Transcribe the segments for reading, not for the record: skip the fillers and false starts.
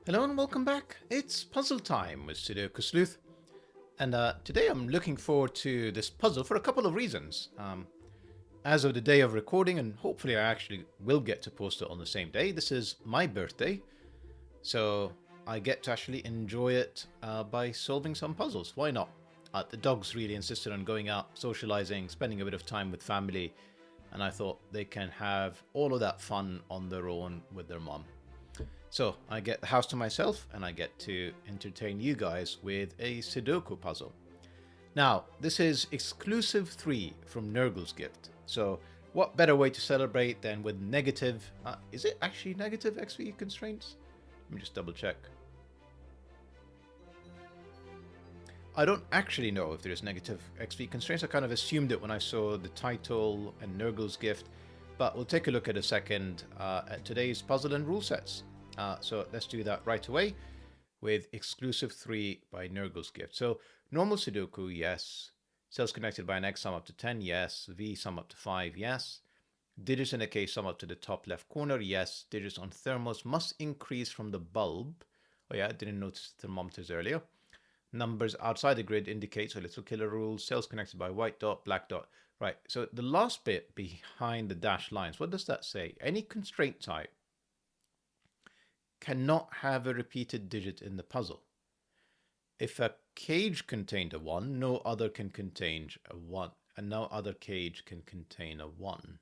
Hello and welcome back. It's puzzle time with Sudoku Sleuth. And today I'm looking forward to this puzzle for a couple of reasons. As of the day of recording, and hopefully I actually will get to post it on the same day, this is my birthday. So I get to actually enjoy it by solving some puzzles. Why not? The dogs really insisted on going out, socializing, spending a bit of time with family. And I thought they can have all of that fun on their own with their mom. So I get the house to myself and I get to entertain you guys with a Sudoku puzzle. Now, this is exclusive 3 from NurglesGift. So what better way to celebrate than with negative... is it actually negative XV constraints? Let me just double check. I don't actually know if there's negative XV constraints. I kind of assumed it when I saw the title and NurglesGift. But we'll take a look at a second at today's puzzle and rule sets. So let's do that right away with exclusive 3 by NurglesGift. So normal Sudoku, yes. Cells connected by an X sum up to 10, yes. V sum up to 5, yes. Digits in a case sum up to the top left corner, yes. Digits on thermos must increase from the bulb. Oh yeah, I didn't notice thermometers earlier. Numbers outside the grid indicates a little killer rules. Cells connected by white dot, black dot. Right, so the last bit behind the dashed lines, what does that say? Any constraint type cannot have a repeated digit in the puzzle. If a cage contained a 1, no other can contain a 1, and no other cage can contain a 1.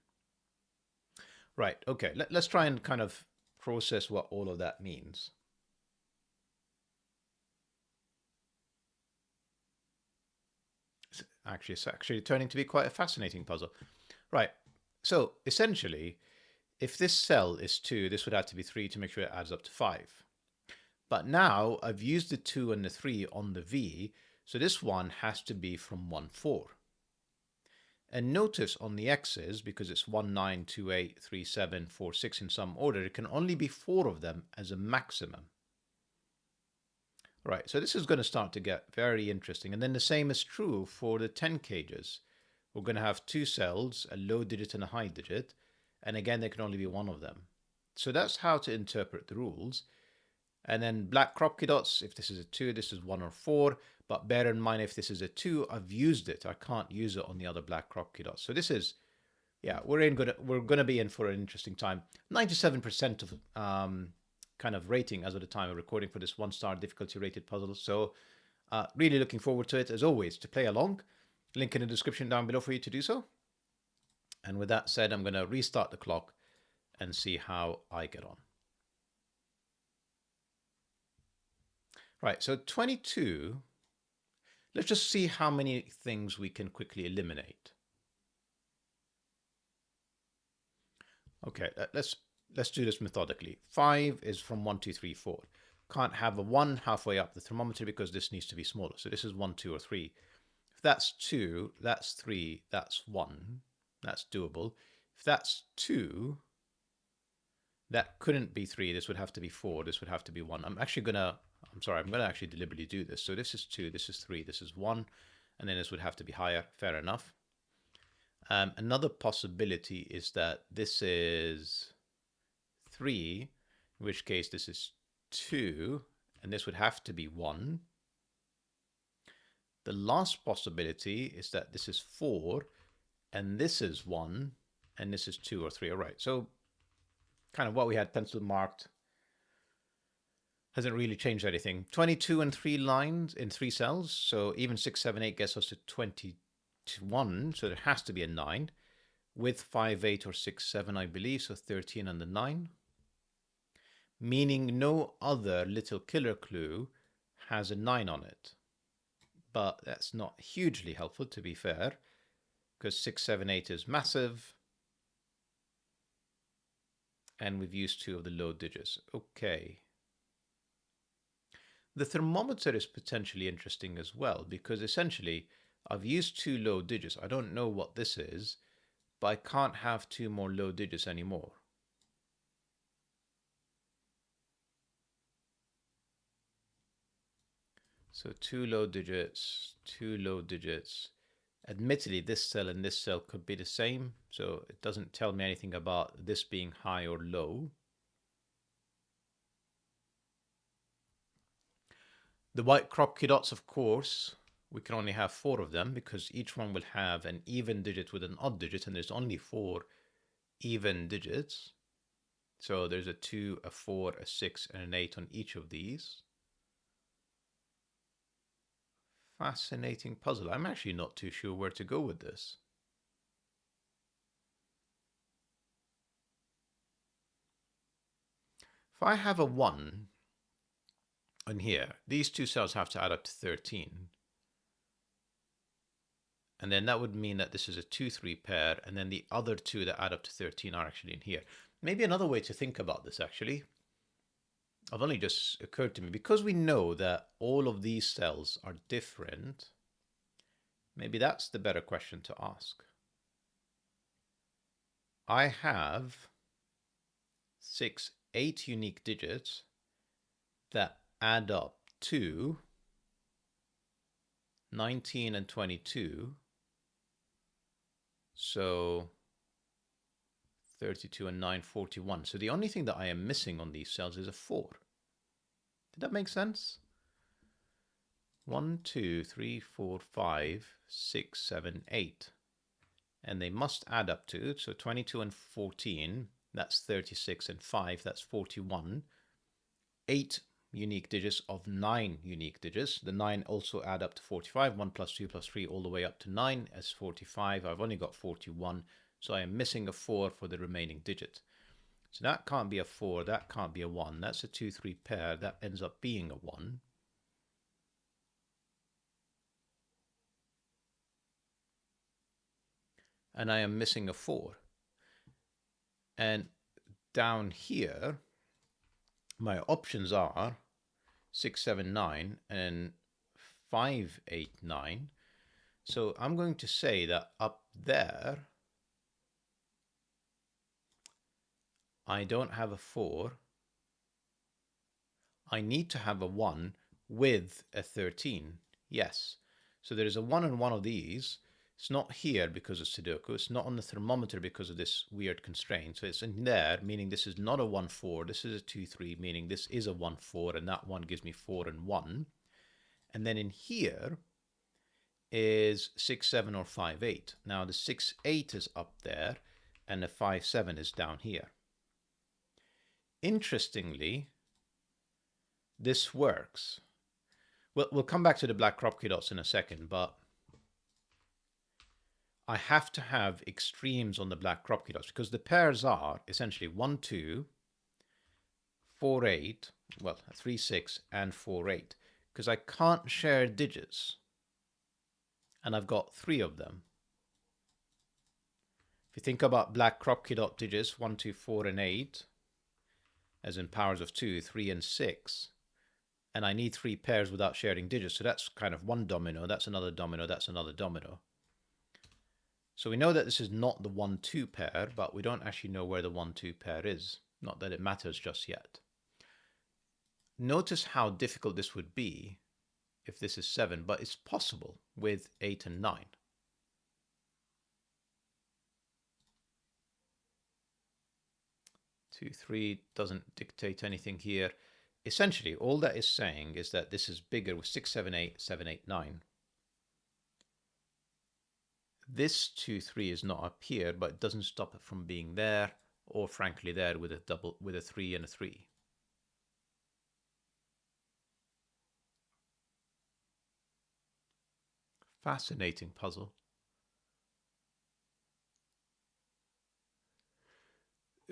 Right, okay, let's try and kind of process what all of that means. It's actually turning to be quite a fascinating puzzle. Right, so essentially, if this cell is 2, this would have to be 3 to make sure it adds up to 5. But now I've used the 2 and the 3 on the V, so this one has to be from 1, 4. And notice on the X's, because it's 1, 9, 2, 8, 3, 7, 4, 6 in some order, it can only be 4 of them as a maximum. Right, so this is going to start to get very interesting. And then the same is true for the 10 cages. We're going to have 2 cells, a low digit and a high digit. And again, there can only be 1 of them. So that's how to interpret the rules. And then black crop dots, if this is a 2, this is 1 or 4. But bear in mind, if this is a 2, I've used it. I can't use it on the other black crop dots. So this is, yeah, we're gonna be in for an interesting time. 97% of kind of rating as of the time of recording for this 1-star difficulty rated puzzle. So really looking forward to it, as always, to play along. Link in the description down below for you to do so. And with that said, I'm going to restart the clock and see how I get on. Right, so 22, let's just see how many things we can quickly eliminate. Okay, let's do this methodically. 5 is from 1, 2, 3, 4. Can't have a 1 halfway up the thermometer because this needs to be smaller. So this is 1, 2, or 3. If that's 2, that's 3, that's 1. That's doable. If that's 2, that couldn't be 3. This would have to be 4. This would have to be 1. I'm going to actually deliberately do this. So this is 2, this is 3, this is 1. And then this would have to be higher. Fair enough. Another possibility is that this is 3, in which case this is 2, and this would have to be 1. The last possibility is that this is 4, and this is 1, and this is 2 or 3. All right, so kind of what we had pencil marked hasn't really changed anything. 22 and 3 lines in 3 cells, so even 6, 7, 8 gets us to 21, so there has to be a 9. With 5, 8, or 6, 7, I believe, so 13 and the 9. Meaning no other little killer clue has a 9 on it. But that's not hugely helpful, to be fair, because 6, 7, 8 is massive. And we've used 2 of the low digits. Okay. The thermometer is potentially interesting as well, because essentially I've used 2 low digits. I don't know what this is, but I can't have 2 more low digits anymore. So 2 low digits, 2 low digits. Admittedly, this cell and this cell could be the same, so it doesn't tell me anything about this being high or low. The white crop key dots, of course, we can only have 4 of them because each one will have an even digit with an odd digit, and there's only 4 even digits. So there's a 2, a 4, a 6, and an 8 on each of these. Fascinating puzzle. I'm actually not too sure where to go with this. If I have a 1 on here, these two cells have to add up to 13. And then that would mean that this is a 2-3 pair, and then the other two that add up to 13 are actually in here. Maybe another way to think about this, actually, I've only just occurred to me, because we know that all of these cells are different, maybe that's the better question to ask. I have 8 unique digits that add up to 19 and 22. So 32 and 9, 41. So the only thing that I am missing on these cells is a 4. Did that make sense? 1, 2, 3, 4, 5, 6, 7, 8. And they must add up to, so 22 and 14, that's 36, and 5, that's 41. 8 unique digits of 9 unique digits. The 9 also add up to 45. 1 plus 2 plus 3 all the way up to 9 as 45. I've only got 41, so I am missing a 4 for the remaining digit. So that can't be a 4, that can't be a 1. That's a 2-3 pair. That ends up being a 1. And I am missing a 4. And down here, my options are 6, 7, 9 and 5, 8, 9. So I'm going to say that up there, I don't have a 4. I need to have a 1 with a 13. Yes. So there is a 1 on one of these. It's not here because of Sudoku. It's not on the thermometer because of this weird constraint. So it's in there, meaning this is not a 1, 4. This is a 2, 3, meaning this is a 1, 4, and that one gives me 4 and 1. And then in here is 6, 7, or 5, 8. Now the 6, 8 is up there, and the 5, 7 is down here. Interestingly, this works. Well, we'll come back to the black crop key dots in a second, but I have to have extremes on the black crop key dots because the pairs are essentially 1, 2, 4, 8, well, 3, 6, and 4, 8, because I can't share digits, and I've got 3 of them. If you think about black crop key dot digits, 1, 2, 4, and 8, as in powers of 2, 3, and 6, and I need 3 pairs without sharing digits, so that's kind of one domino, that's another domino, that's another domino. So we know that this is not the 1, 2 pair, but we don't actually know where the 1, 2 pair is. Not that it matters just yet. Notice how difficult this would be if this is 7, but it's possible with 8 and 9. Two, 3 doesn't dictate anything here. Essentially, all that is saying is that this is bigger with 6, 7, 8, 7, 8, 9. This 2, 3 is not up here, but it doesn't stop it from being there, or frankly there with a 3 and a 3. Fascinating puzzle.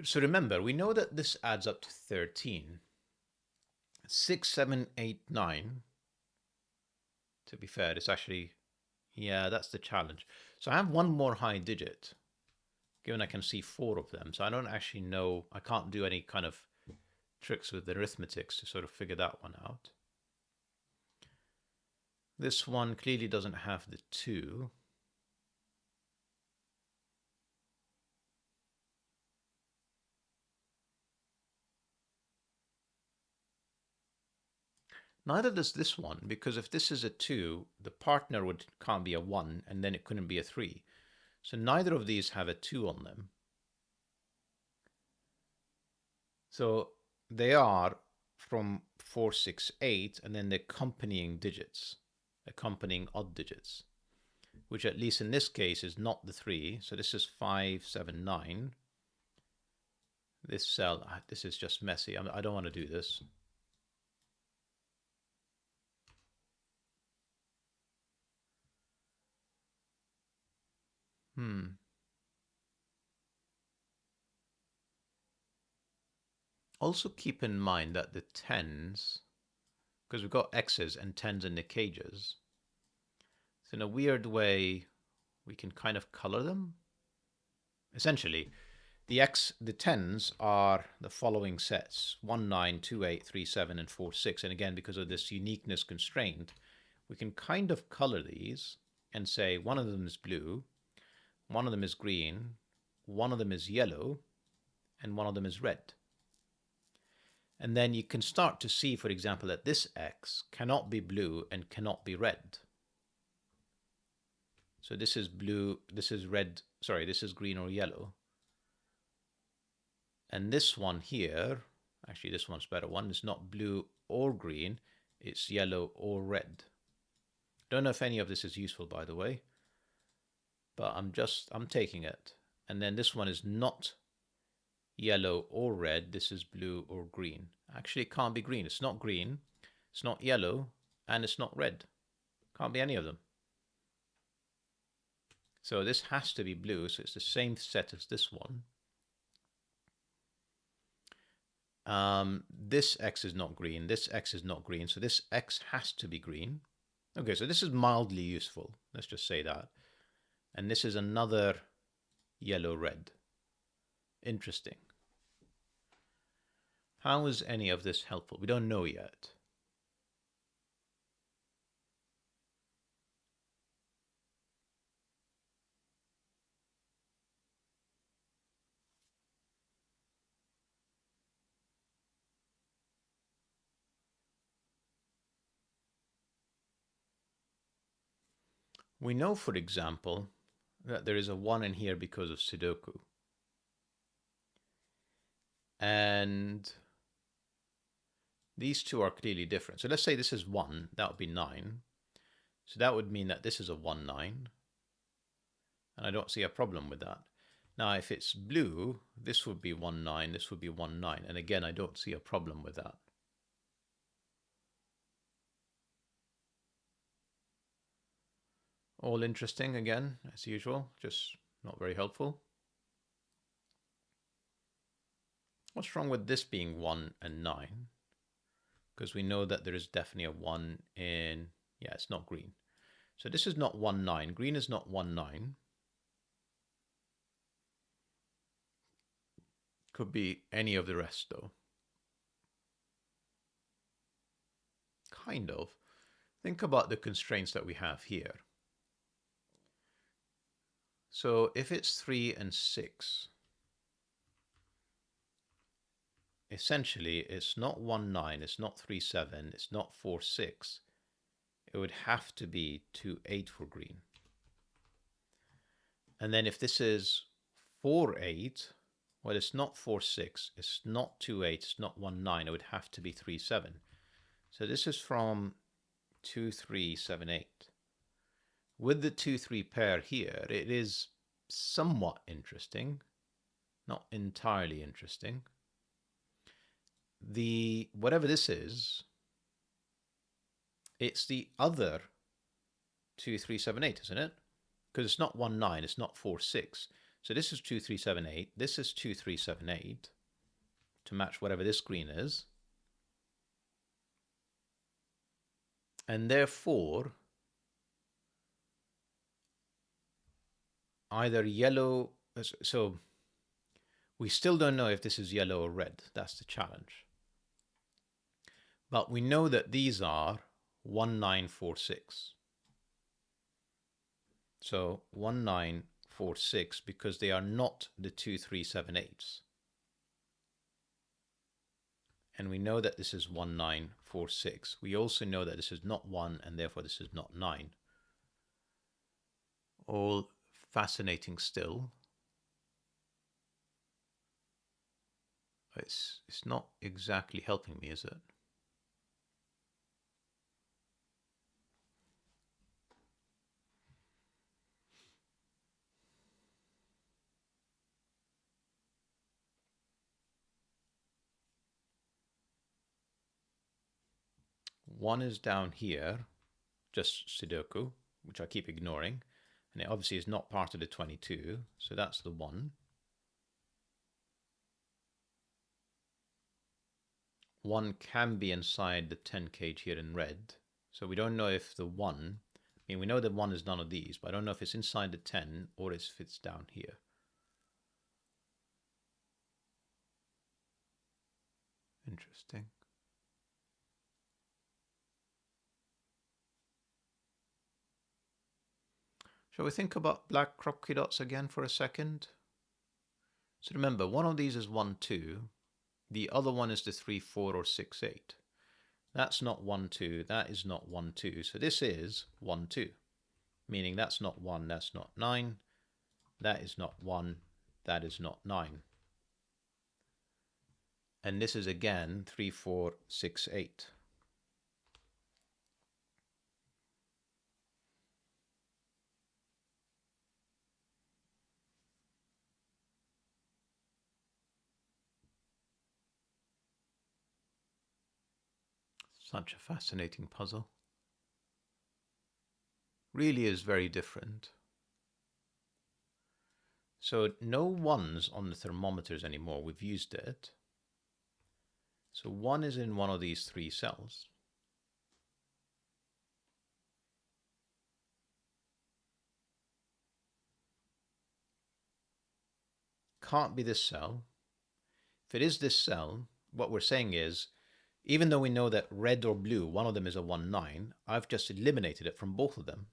So remember, we know that this adds up to 13. 6, 7, 8, 9. To be fair, it's actually, yeah, that's the challenge. So I have one more high digit, given I can see 4 of them. So I don't actually know, I can't do any kind of tricks with the arithmetics to sort of figure that one out. This one clearly doesn't have the 2. Neither does this one, because if this is a 2, the partner can't be a 1, and then it couldn't be a 3. So neither of these have a 2 on them. So they are from 468, and then the accompanying digits, accompanying odd digits, which at least in this case is not the 3. So this is 579. This cell, this is just messy. I don't want to do this. Also keep in mind that the 10s, because we've got X's and 10s in the cages, so in a weird way, we can kind of color them. Essentially, the 10s are the following sets: 1, 9, 2, 8, 3, 7, and 4, 6. And again, because of this uniqueness constraint, we can kind of color these and say one of them is blue, one of them is green, one of them is yellow, and one of them is red. And then you can start to see, for example, that this X cannot be blue and cannot be red. So this is blue, this is red, sorry, this is green or yellow. And this one here, actually this one's better one, it's not blue or green, it's yellow or red. Don't know if any of this is useful, by the way, but I'm taking it. And then this one is not yellow or red, this is blue or green. Actually, it can't be green. It's not green, it's not yellow, and it's not red. Can't be any of them. So this has to be blue, so it's the same set as this one. This X is not green, this X is not green, so this X has to be green. Okay, so this is mildly useful. Let's just say that. And this is another yellow-red. Interesting. How is any of this helpful? We don't know yet. We know, for example, that there is a 1 in here because of Sudoku. And these two are clearly different. So let's say this is 1, that would be 9. So that would mean that this is a 1, 9. And I don't see a problem with that. Now, if it's blue, this would be 1, 9, this would be 1, 9. And again, I don't see a problem with that. All interesting again, as usual, just not very helpful. What's wrong with this being 1 and 9? Because we know that there is definitely a 1 in, yeah, it's not green. So this is not 1, 9. Green is not 1, 9. Could be any of the rest, though. Kind of. Think about the constraints that we have here. So if it's 3 and 6, essentially it's not 1, 9, it's not 3, 7, it's not 4, 6. It would have to be 2, 8 for green. And then if this is 4, 8, well, it's not 4, 6, it's not 2, 8, it's not 1, 9, it would have to be 3, 7. So this is from 2, 3, 7, 8. With the 2, 3 pair here, it is somewhat interesting, not entirely interesting. The whatever this is, it's the other 2, 3, 7, 8, isn't it? Because it's not 1, 9, it's not 4, 6. So this is 2, 3, 7, 8. This is 2, 3, 7, 8 to match whatever this green is. And therefore, either yellow, so we still don't know if this is yellow or red. That's the challenge. But we know that these are 1, 9, 4, 6. So 1, 9, 4, 6, because they are not the 2, 3, 7, 8s. And we know that this is 1, 9, 4, 6. We also know that this is not 1, and therefore this is not 9. All fascinating still. It's not exactly helping me, is it? 1 is down here, just Sudoku, which I keep ignoring. And it obviously is not part of the 22, so that's the 1. 1 can be inside the 10 cage here in red. So we don't know if the 1, I mean, we know that 1 is none of these, but I don't know if it's inside the 10 or if it's down here. Interesting. Shall we think about black crocky dots again for a second? So remember, one of these is 1, 2. The other one is the 3, 4, or 6, 8. That's not 1, 2. That is not 1, 2. So this is 1, 2. Meaning that's not 1, that's not 9. That is not 1, that is not 9. And this is again 3, 4, 6, 8. Such a fascinating puzzle. Really is very different. So no 1s on the thermometers anymore. We've used it. So 1 is in one of these 3 cells. Can't be this cell. If it is this cell, what we're saying is, even though we know that red or blue, one of them is a 1, 9, I've just eliminated it from both of them.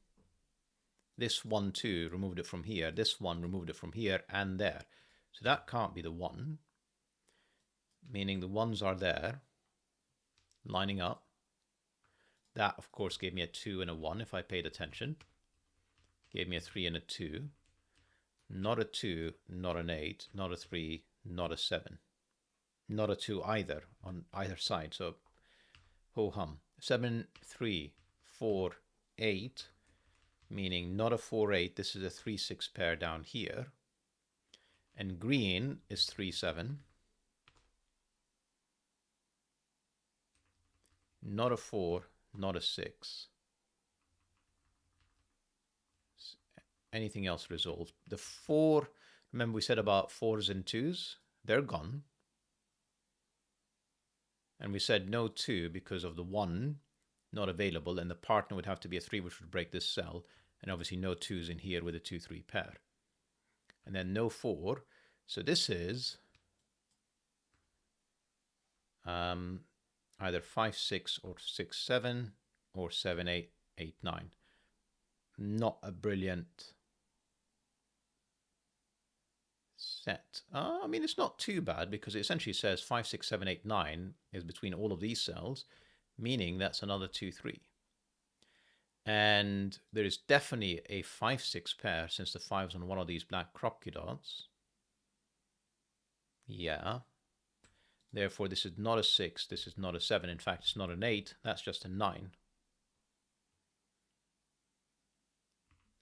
This 1, 2 removed it from here. This one removed it from here and there. So that can't be the 1, meaning the 1s are there, lining up. That, of course, gave me a 2 and a 1 if I paid attention. Gave me a 3 and a 2. Not a 2, not an 8, not a 3, not a 7. Not a 2 either on either side. So, ho-hum. 7, 3, 4, 8, meaning not a 4, 8. This is a 3, 6 pair down here. And green is 3, 7. Not a 4, not a 6. Anything else resolved. The 4, remember we said about 4s and 2s? They're gone. And we said no 2 because of the 1 not available, and the partner would have to be a 3, which would break this cell. And obviously no 2s in here with a 2, 3 pair. And then no 4. So this is either 5, 6, or 6, 7, or 7, 8, 8, 9. Not a brilliant set. I mean, it's not too bad because it essentially says 5, 6, 7, 8, 9 is between all of these cells, meaning that's another 2, 3. And there is definitely a 5, 6 pair since the 5's on one of these black crocky dots. Yeah. Therefore, this is not a 6, this is not a 7. In fact, it's not an 8, that's just a 9.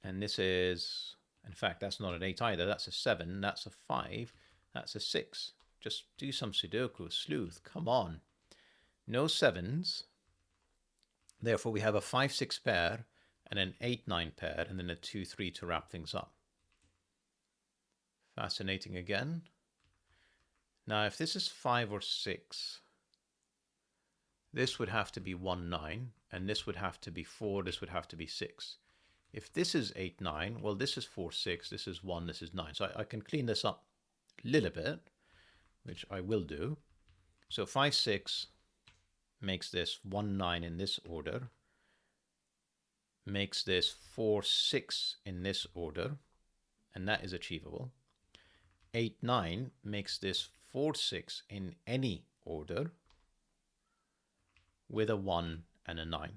And this is, in fact, that's not an 8 either. That's a 7, that's a 5, that's a 6. Just do some Sudoku, sleuth, come on. No 7s. Therefore, we have a 5, 6 pair and an 8, 9 pair, and then a 2, 3 to wrap things up. Fascinating again. Now, if this is 5 or 6, this would have to be 1, 9, and this would have to be 4, this would have to be 6. If this is 8, 9, well, this is 4, 6, this is 1, this is 9. So I can clean this up a little bit, which I will do. So 5, 6 makes this 1, 9 in this order, makes this 4, 6 in this order, and that is achievable. 8, 9 makes this 4, 6 in any order with a 1 and a 9.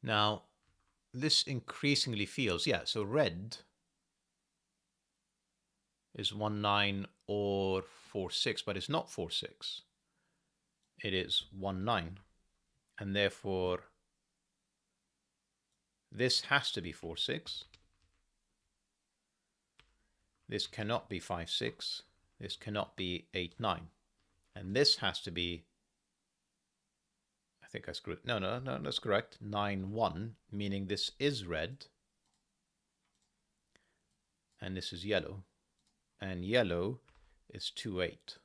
Now, this increasingly feels, yeah, so red is 1, 9 or 4, 6, but it's not 4, 6. It is 1, 9. And therefore, this has to be 4, 6. This cannot be 5, 6. This cannot be 8, 9. And this has to be, I think I screwed, no, that's correct, 9, 1, meaning this is red, and this is yellow, and yellow is 2, 8.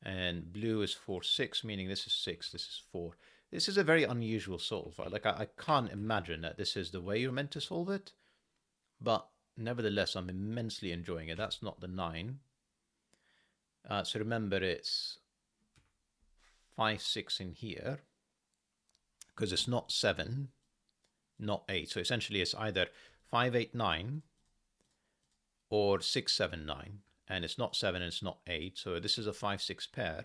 And blue is 4, 6, meaning this is 6, this is 4. This is a very unusual solve. Like, I can't imagine that this is the way you're meant to solve it, but nevertheless, I'm immensely enjoying it. That's not the 9. So remember, it's 5, 6 in here, because it's not 7, not 8. So essentially, it's either 5, 8, 9, or 6, 7, 9. And it's not 7 and it's not 8. So this is a 5, 6 pair,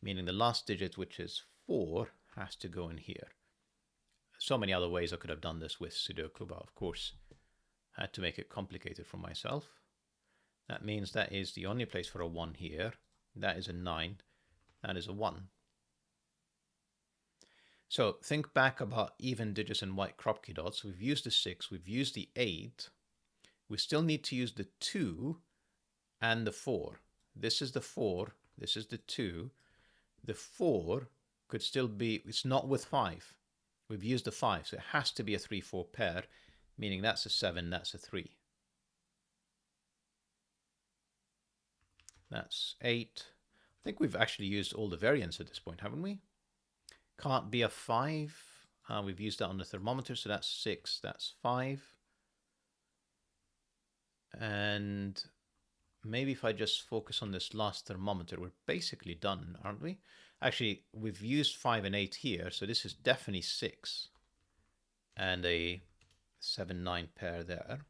meaning the last digit, which is 4, has to go in here. So many other ways I could have done this with Sudoku, but of course, I had to make it complicated for myself. That means that is the only place for a 1 here. That is a 9. That is a 1. So think back about even digits and white crop key dots. We've used the 6, we've used the 8. We still need to use the 2 and the 4. This is the 4, this is the 2. The 4 could still be, it's not with 5. We've used the 5, so it has to be a 3, 4 pair, meaning that's a 7, that's a 3. That's 8. I think we've actually used all the variants at this point, haven't we? Can't be a 5. We've used that on the thermometer, so that's 6, that's 5. And maybe if I just focus on this last thermometer, we're basically done, aren't we? Actually, we've used 5 and 8 here, so this is definitely 6. And a 7, 9 pair there.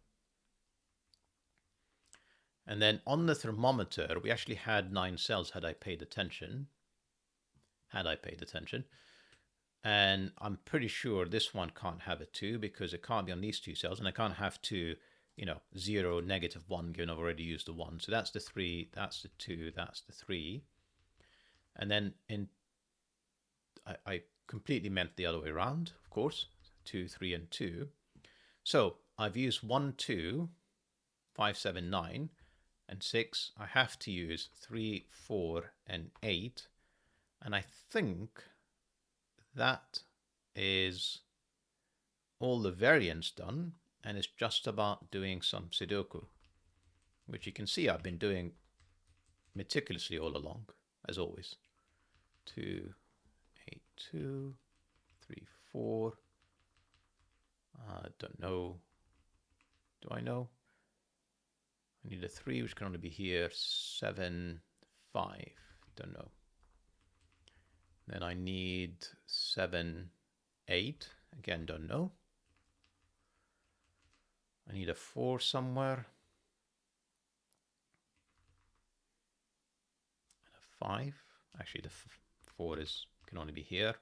And then on the thermometer, we actually had 9 cells had I paid attention. And I'm pretty sure this one can't have a 2 because it can't be on these 2 cells, and I can't have 2, 0, negative 1, given I've already used the 1. So that's the 3, that's the 2, that's the 3. And then I completely meant the other way around, of course, 2, 3, and 2. So I've used 1, 2, 5, 7, 9, and 6. I have to use 3, 4, and 8. And I think that is all the variants done, and it's just about doing some Sudoku, which you can see I've been doing meticulously all along, as always. 2, 8, 2, 3, 4. I don't know. Do I know? I need a 3, which can only be here. 7, 5. Don't know. Then I need 7, 8. Again, don't know. I need a 4 somewhere. And a 5. Actually, the 4 can only be here.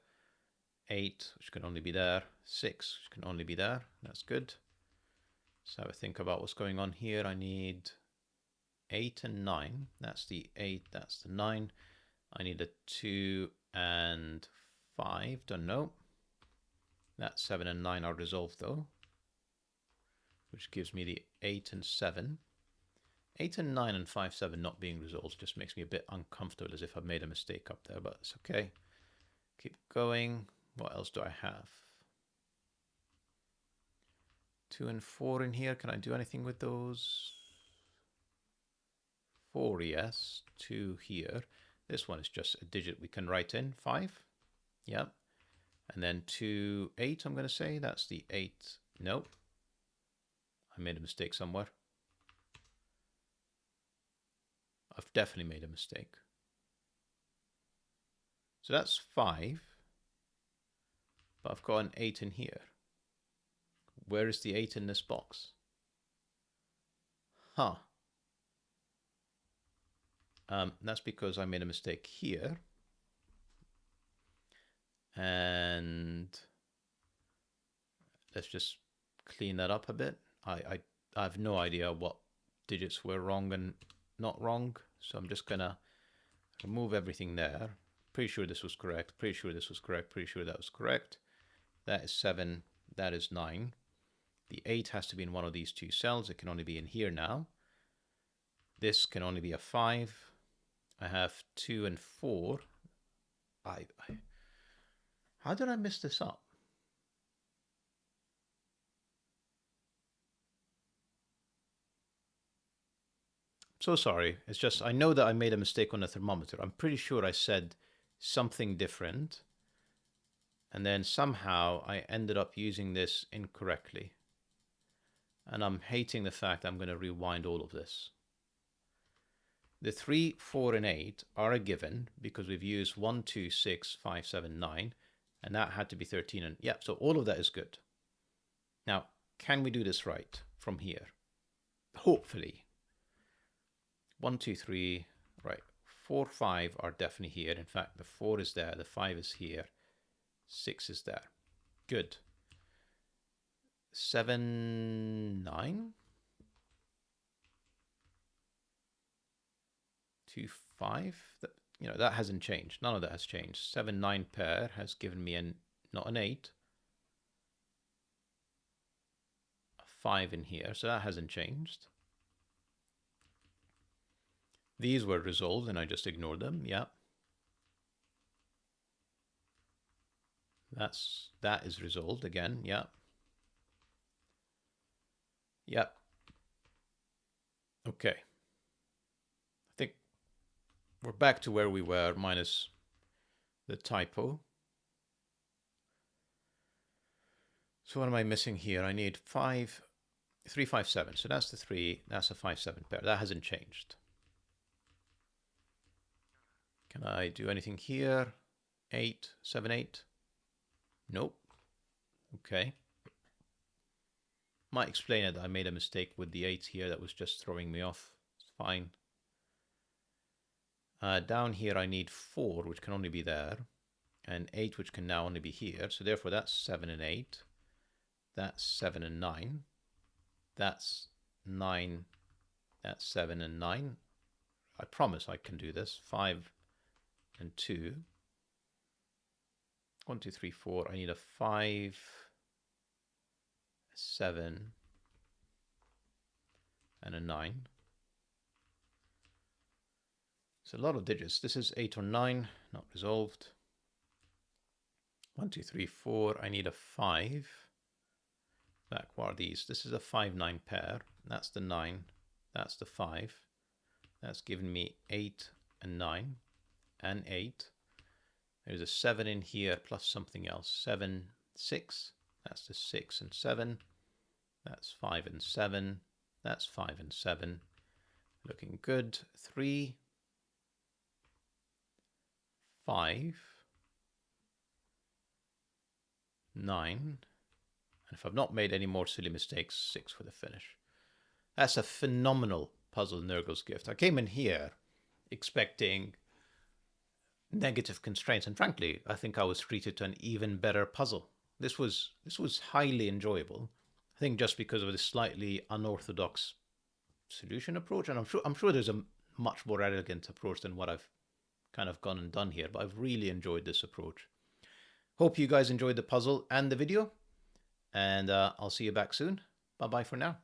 8, which can only be there. 6, which can only be there. That's good. So have a think about what's going on here. I need 8 and 9. That's the 8, that's the 9. I need a 2 and 5. Don't know. That 7 and 9 are resolved though, which gives me the 8 and 7. 8 and 9 and 5, 7 not being resolved just makes me a bit uncomfortable, as if I've made a mistake up there, but it's okay. Keep going. What else do I have? 2 and 4 in here. Can I do anything with those? 4, yes. 2 here. This one is just a digit we can write in. 5. Yep. And then 2, 8, I'm going to say. That's the 8. Nope. I made a mistake somewhere. I've definitely made a mistake. So that's 5. But I've got an 8 in here. Where is the 8 in this box? Huh. That's because I made a mistake here. And let's just clean that up a bit. I have no idea what digits were wrong and not wrong. So I'm just going to remove everything there. Pretty sure this was correct. Pretty sure this was correct. Pretty sure that was correct. That is 7. That is 9. The 8 has to be in one of these 2 cells. It can only be in here now. This can only be a 5. I have 2 and 4. How did I mess this up? So sorry. It's just I know that I made a mistake on the thermometer. I'm pretty sure I said something different. And then somehow I ended up using this incorrectly. And I'm hating the fact I'm going to rewind all of this. The 3, 4, and 8 are a given because we've used 1, 2, 6, 5, 7, 9. And that had to be 13. And yeah, so all of that is good. Now, can we do this right from here? Hopefully. 1, 2, 3, right. 4, 5 are definitely here. In fact, the 4 is there, the 5 is here, 6 is there. Good. 7, 9. 2, 5. That hasn't changed. None of that has changed. 7, 9 pair has given me not an 8. A 5 in here, so that hasn't changed. These were resolved and I just ignored them. Yeah. That is resolved again. Yeah. Yeah. Okay. I think we're back to where we were minus the typo. So what am I missing here? I need 5, 3, 5, 7. So that's the 3. That's a 5, 7 pair. That hasn't changed. Can I do anything here? 8, 7, 8? Nope. Okay. Might explain it. I made a mistake with the 8 here that was just throwing me off. It's fine. Down here I need 4, which can only be there, and 8, which can now only be here. So therefore that's 7 and 8. That's 7 and 9. That's 9. That's 7 and 9. I promise I can do this. 5 and 2. 1, 2, 3, 4. I need a 5, 7, and a 9. It's a lot of digits. This is 8 or 9, not resolved. 1, 2, 3, 4. I need a 5. Back, what are these? This is a 5, 9 pair. That's the 9. That's the 5. That's given me 8 and 9 and 8. There's a 7 in here plus something else. 7, 6. That's the 6 and 7. That's 5 and 7. That's 5 and 7. Looking good. 3, 5, 9. And if I've not made any more silly mistakes, 6 for the finish. That's a phenomenal puzzle, NurglesGift. I came in here expecting negative constraints, and frankly, I think I was treated to an even better puzzle. This was highly enjoyable. I think just because of the slightly unorthodox solution approach, and I'm sure there's a much more elegant approach than what I've kind of gone and done here, but I've really enjoyed this approach. Hope you guys enjoyed the puzzle and the video, and I'll see you back soon. Bye bye for now.